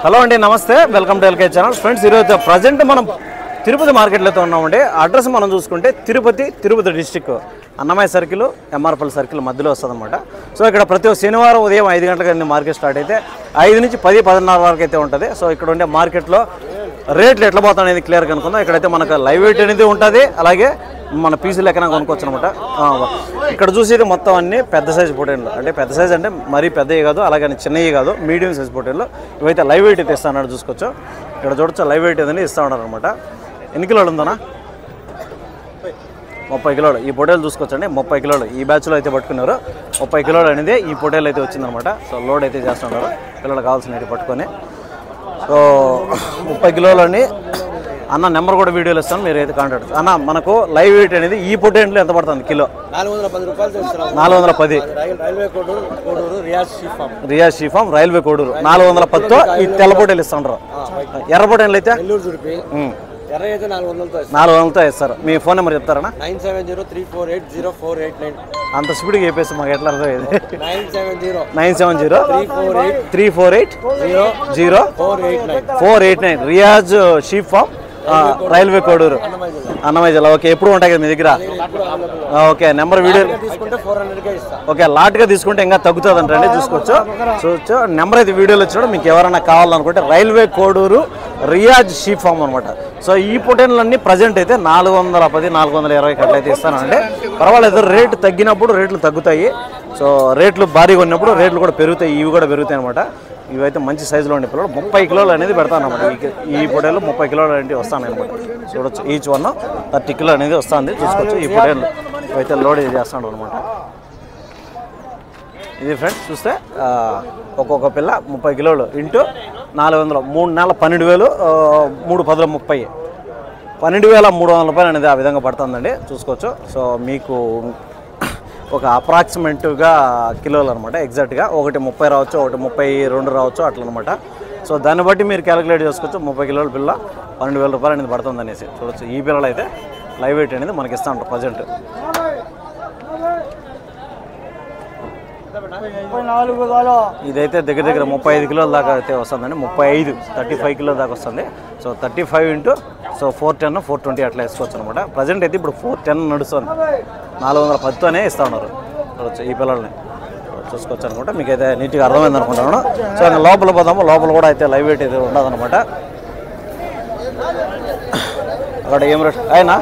Hello అండి, నమస్తే, welcome to LK channel. Friends, ఈరోజు ప్రజెంట్ మనం తిరుపతి మార్కెట్లో ఉన్నామండి. అడ్రస్ మనం చూసుకుంటే Tirupati district Annamayya circle, MR Palli circle మధ్యలో వస్తుంది అనమాట. సో ఇక్కడ ప్రతి శనివారం ఉదయం 5 గంటలకు మార్కెట్ స్టార్ట్ అయితే 5 నుంచి 10-10:30 వరకు అయితే ఉంటుంది. సో ఇక్కడ ఉండే మార్కెట్లో రేట్లు ఎట్లా పోతా అనేది క్లియర్ కనుక్కుందాం. ఇక్కడైతే మనకు లైవ్ వెయిట్ అనేది ఉంటుంది, అలాగే మన పీసులు ఎక్కడ కొనుక్కోవచ్చు అనమాట. ఇక్కడ చూసేది మొత్తం అన్ని పెద్ద సైజు పొటేన్లు, అంటే పెద్ద సైజు అంటే మరీ పెద్దవి కాదు, అలాగే చిన్నవి కాదు, మీడియం సైజు పొటేన్లు. ఇవైతే లైవ్ వెయిట్ అయితే ఇస్తాను చూసుకోవచ్చు. ఇక్కడ చూడొచ్చు లైవ్ వెయిట్ అనేది ఇస్తూ ఉన్నారు అనమాట. ఎన్ని కిలోలు ఉందన్నా? 30 కిలోలు. ఈ పొటేలు చూసుకోవచ్చండి, 30 కిలోలు ఈ బ్యాచ్లో అయితే పట్టుకున్నారు. 30 కిలోలు అనేది ఈ పొటేలు అయితే వచ్చిందనమాట. సో లోడ్ అయితే చేస్తున్నారు పిల్లలు కావాల్సినవి పట్టుకొని. సో 30 కిలోలు అని అన్న నెంబర్ కూడా వీడియోలు ఇస్తాను, మీరు అయితే కాంటాక్ట్ అన్న. మనకు లైవ్ వెయిట్ అనేది ఈ పొటేంట్లో ఎంత పడుతుంది కిలో? 410 రూపాయలు. 410. రియాజ్ షీఫామ్ రైల్వే కోడూరు 410తో ఈ తెల్ల పొటేలు ఇస్తుంటారు. ఎర్ర పొటేన్లు అయితే 400తో ఇస్తారు. మీ ఫోన్ నెంబర్ చెప్తారా? 9703480489. అంత స్పీడ్గా చెప్పేసి మాకు ఎట్లా అర్థమైంది? 9703489. రియాజ్ షీఫామ్ రైల్వే కోడూరు అన్నమయ్య జిల్లా. ఓకే, ఎప్పుడు ఉంటాయి కదా మీ దగ్గర? ఓకే, నెంబర్ వీడియో ఓకే, లాట్గా తీసుకుంటే ఇంకా తగ్గుతుంది అంటండి, చూసుకోవచ్చు. నెంబర్ అయితే వీడియోలో వచ్చినాడు. మీకు ఎవరైనా కావాలనుకుంటే రైల్వే కోడూరు రియాజ్ షీఫామ్ అనమాట. సో ఈ పొటేన్లన్నీ ప్రజెంట్ అయితే 410-420 అట్లయితే ఇస్తానంటే పర్వాలేదు. రేటు తగ్గినప్పుడు రేట్లు తగ్గుతాయి, సో రేట్లు భారీగా ఉన్నప్పుడు రేట్లు కూడా పెరుగుతాయి, ఇవి కూడా పెరుగుతాయి అనమాట. ఇవైతే మంచి సైజులో ఉండే పిల్లలు 30 కిలోలు అనేది పెడతాను అనమాట. ఈ పొటేలు 30 కిలోలు అనేవి వస్తాను అనమాట. చూడొచ్చు, ఈచ్ 30 కిలో అనేది వస్తుంది, చూసుకోవచ్చు. ఈ పొటేలు ఇవైతే లోడ్ చేస్తాడు అనమాట. ఇది ఫ్రెండ్స్ చూస్తే ఒక్కొక్క పిల్ల 30 కిలోలు ఇంటూ 400, 3 నెలల 12,000, 3 10 30, 12,300 రూపాయలు అనేది ఆ విధంగా పడుతుందండి, చూసుకోవచ్చు. సో మీకు ఒక అప్రాక్సిమేట్గా కిలోలు అనమాట. ఎగ్జాక్ట్గా ఒకటి 30 రావచ్చు, ఒకటి 32 రావచ్చు, అట్లా అనమాట. సో దాన్ని బట్టి మీరు క్యాలిక్యులేట్ చేసుకోవచ్చు. 30 కిలోల పిల్ల 12,000 రూపాయలు అనేది పడుతుంది అనేసి చూడొచ్చు. ఈ పిల్లలు అయితే లైవ్ వెయిట్ అనేది మనకి ఇస్తూ ఉంటారు ప్రజెంట్. ఇదైతే దగ్గర 35 కిలోల దాకా అయితే వస్తుందండి. 35 కిలోల దాకా వస్తుంది. సో 35 ఇంటూ 410, 420 అట్లా వేసుకోవచ్చు అనమాట. ప్రజెంట్ అయితే ఇప్పుడు 410 నడుస్తుంది, 410తోనే ఇస్తూ ఉన్నారు చూడొచ్చు. ఈ పిల్లల్ని చూసుకోవచ్చు అనమాట. మీకైతే నీట్గా అర్థమైంది అనుకుంటున్నాను. సో ఇంకా లోపల పోదాము. లోపల కూడా అయితే లైవ్ వెయిట్ అయితే ఉండదన్నమాట. అక్కడ ఏం రేట్ అయినా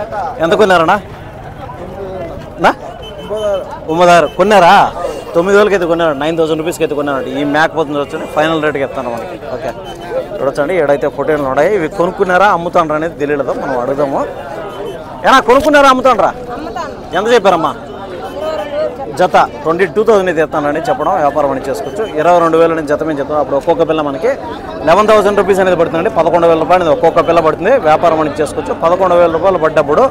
ఎంత కొన్నారన్నా? 9,000 కొన్నారా? 9,000కి అయితే కొన్నాడు. 9,000 రూపీస్కి అయితే కొన్నాడు. ఈ మ్యాక్ పోతుంది వచ్చి ఫైనల్ రేట్కి చెప్తాను మనకి. ఓకే, చూడొచ్చండి. ఏడైతే పొటేన్లు ఉన్నాయి. ఇవి కొనుక్కున్నారా అమ్ముతాండ్రా అనేది తెలియదు, మనం అడుగుదాము. ఏనా కొనుక్కున్నారా అమ్ముతాండ్రా? ఎంత చెప్పారమ్మా? జత 22,000 అయితే ఎత్తానని చెప్పడం, వ్యాపారం అని చేసుకోవచ్చు. 22,000 నుంచి జత మేము చెప్తాం. అప్పుడు ఒక్కొక్క పిల్ల మనకి 11,000 రూపీస్ అనేది పడుతుందండి. 11,000 రూపాయలు అనేది ఒక్కొక్క పిల్ల పడుతుంది, వ్యాపారం అని చేసుకోవచ్చు. 11,000 రూపాయలు పడ్డప్పుడు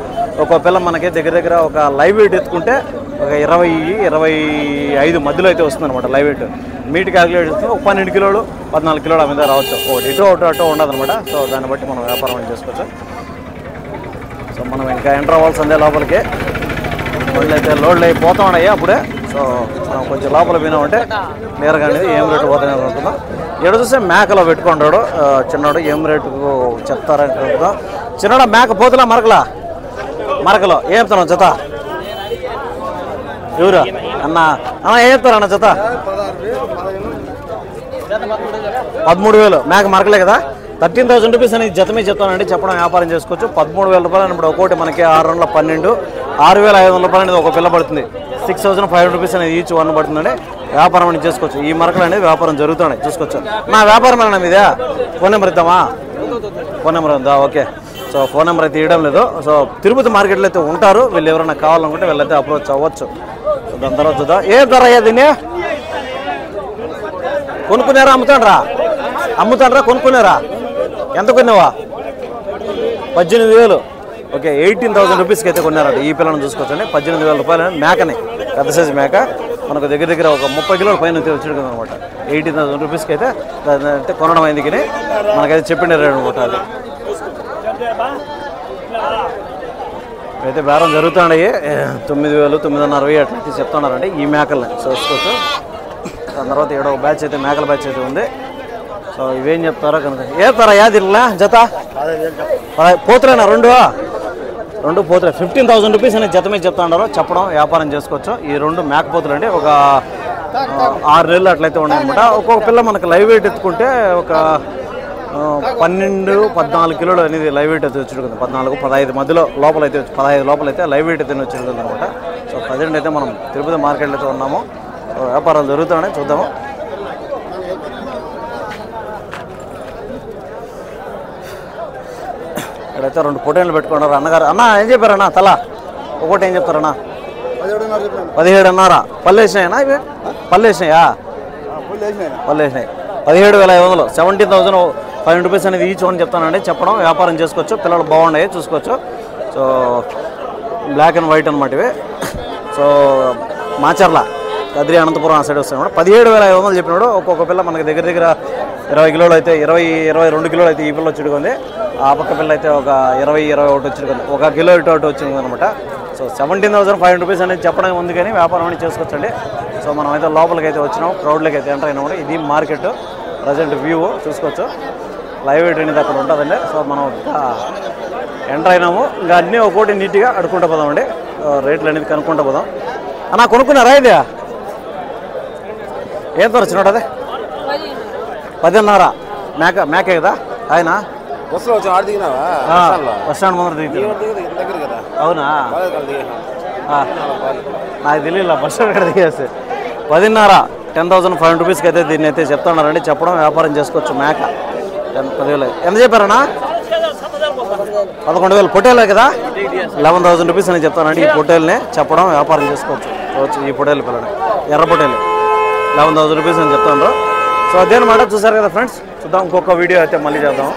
ఒక్కొక్క పిల్ల మనకి దగ్గర ఒక లైవ్ వెయిట్ ఎత్తుకుంటే ఒక 20-25 మధ్యలో అయితే వస్తుంది అనమాట. లైవ్ వెయిట్ మీట్ క్యాలిక్యులేట్ చేస్తే ఒక 12 కిలోలు 14 కిలోల మీద రావచ్చు. ఒకటి ఇటు అటు ఉండదు అనమాట. సో దాన్ని బట్టి మనం వ్యాపారం అని చేసుకోవచ్చు. సో మనం ఇంకా ఎంటర్ అవ్వాల్సిందే లోపలికి. వాళ్ళు అయితే లోడ్లు అయిపోతూ ఉన్నాయి అప్పుడే. సో మనం కొంచెం లోపల పోయినామంటే నేరుగా అనేది ఏం రేటు పోతానే అనుకుంటున్నాం. ఎక్కడ చూస్తే మేకలో పెట్టుకుంటాడు చిన్నోడు. ఏం రేటుకు చెప్తారనుకుంటున్నాం. చిన్నోడ మేక పోతులా మరకలో ఏం చెప్తున్నాం జత? ఎవరు అన్న ఏం చెప్తారన్న జత? 13,000 మేక మరకలే కదా. 13,000 రూపీస్ అనేది జతమే చెప్తానండి, చెప్పడం వ్యాపారం చేసుకోవచ్చు. 13,000 రూపాయలు అన్నప్పుడు ఒక్కోటి మనకి 6 రౌండ్ల 12, 6,500 రూపాయలు అనేది ఒక పిల్ల పడుతుంది. 6,500 రూపీస్ అనేది ఈచ్ 1 పడుతుందండి. వ్యాపారం అనేది చేసుకోవచ్చు. ఈ మరకలు అనేది వ్యాపారం జరుగుతున్నాయి, చూసుకోవచ్చు. నా వ్యాపారం అన్న మీదే ఫోన్ నెంబర్ ఇద్దామా? ఫోన్ నెంబర్ ఉందా? ఓకే. సో ఫోన్ నెంబర్ అయితే ఇవ్వడం లేదు. సో తిరుపతి మార్కెట్లో అయితే ఉంటారు వీళ్ళు. ఎవరైనా కావాలనుకుంటే వీళ్ళైతే అప్రోచ్ అవ్వచ్చు. దాని తర్వాత చూద్దాం. ఏ ధర అయ్యా దీన్ని? కొనుక్కున్నారా అమ్ముతాండ్రా? కొనుక్కున్నారా? ఎంత కొన్నావా? 18,000. ఓకే, 18,000 రూపీస్కి అయితే కొన్నారంట. ఈ పిల్లని చూసుకోవచ్చండి. 18,000 రూపాయలు మేకని, పెద్ద సైజు మేక. మనకు దగ్గర ఒక 30 కిలోల పైన వచ్చాడు అనమాట. 18,000 రూపీస్కి అయితే అంటే కొనడం అయింది మనకైతే చెప్పిండే రేట్ అనమాట. అది అయితే బేరం జరుగుతున్నాయి. 9,000, 9,500 అట్లయితే చెప్తున్నారండి ఈ మేకల్ని చూసుకోవచ్చు. దాని తర్వాత ఏడో బ్యాచ్ అయితే మేకల బ్యాచ్ అయితే ఉంది. సో ఇవేం చెప్తారో కనుక ఏ తర యాదిలా జత పోతులేనా రెండు పోతులే 15,000 రూపీస్ అనేది జత మీద చెప్తా ఉన్నారు. చెప్పడం వ్యాపారం చేసుకోవచ్చు. ఈ 2 మేకపోతులు అండి ఒక 6 నెలలు అట్లయితే ఉన్నాయన్నమాట. ఒక్కొక్క పిల్ల మనకు లైవ్ వెయిట్ ఎత్తుకుంటే ఒక 12-14 కిలోలు అనేది లైవ్ వెయిట్ అయితే వచ్చి 14-15 మధ్యలో లోపలైతే 15 లోపలైతే లైవ్ వెయిట్ అయితే వచ్చి అనమాట. సో ప్రజెంట్ అయితే మనం తిరుపతి మార్కెట్లో అయితే ఉన్నాము. వ్యాపారాలు జరుగుతున్నాయి, చూద్దాము. ఇక్కడైతే 2 పొటేన్లు పెట్టుకున్నారు అన్నగారు. అన్న ఏం చెప్పారన్నా తల ఒకటి ఏం చెప్తారన్నా? 17.5. పళ్ళు వేసినాయనా ఇవి? పళ్ళు వేసినాయా? పళ్ళు వేసినాయి. 17,500 17,500 రూపీస్ అనేది ఈచ్ అని చెప్తానండి. చెప్పడం వ్యాపారం చేసుకోవచ్చు. పిల్లలు బాగున్నాయి, చూసుకోవచ్చు. సో బ్లాక్ అండ్ వైట్ అనమాట ఇవి. సో మాచర్ల కదిరి అనంతపురం ఆ సైడ్ వస్తాయి. 17,500 చెప్పినాడు. ఒక్కొక్క పిల్ల మనకి దగ్గర 20 కిలోలు అయితే 22 కిలోలు అయితే ఈ పిల్ల వచ్చిడుకుంది. ఆ పక్క పిల్ల అయితే ఒక 20-21 వచ్చిడుకుంది. 1 కిలో ఇటు వచ్చింది అనమాట. సో 17,500 రూపీస్ అనేది చెప్పడం ఉంది కానీ వ్యాపారం అనేది చేసుకోవచ్చండి. సో మనం అయితే లోపలికి అయితే వచ్చినాం, క్రౌడ్లోకి అయితే ఎంటర్ అయినా కూడా ఇది మార్కెట్ ప్రజెంట్ వ్యూ చూసుకోవచ్చు. లైవ్ వెయిట్ అనేది అక్కడ ఉంటుందండి. సో మనం ఎంటర్ అయినాము. ఇంకా అన్నీ ఒక్కోటి నీట్గా అడుక్కుంటూ పోదామండి. రేట్లు అనేది కనుక్కుంటూ పోదాం. అన్న కొనుక్కున్నారా ఇది? ఏం తరచినాడు అదే? 10.5 మేకే కదా ఆయన? బస్ స్టాండ్ ముందర దిగుతుంది. అవునా? నాకు తెలియదు. బస్ స్టాండ్ ఇక్కడ దిగేస్తే 10.5 10,500 రూపీస్కి అయితే దీన్ని అయితే చెప్తున్నారండి. చెప్పడం వ్యాపారం చేసుకోవచ్చు. మేక 10,000 ఎంత చెప్పారన్నా? 11,000 పొట్టేలే కదా? 11,000 రూపీస్ అని చెప్తానండి. ఈ పొట్టేల్ని చెప్పడం వ్యాపారం చేసుకోవచ్చు. ఈ పొట్టేలు పిల్లని ఎర్ర పొట్టేలు 11,000 రూపీస్ అని చెప్తాను. సో అదేనమాట, చూసారు కదా ఫ్రెండ్స్. చూద్దాం ఇంకొక వీడియో అయితే మళ్ళీ చేద్దాం.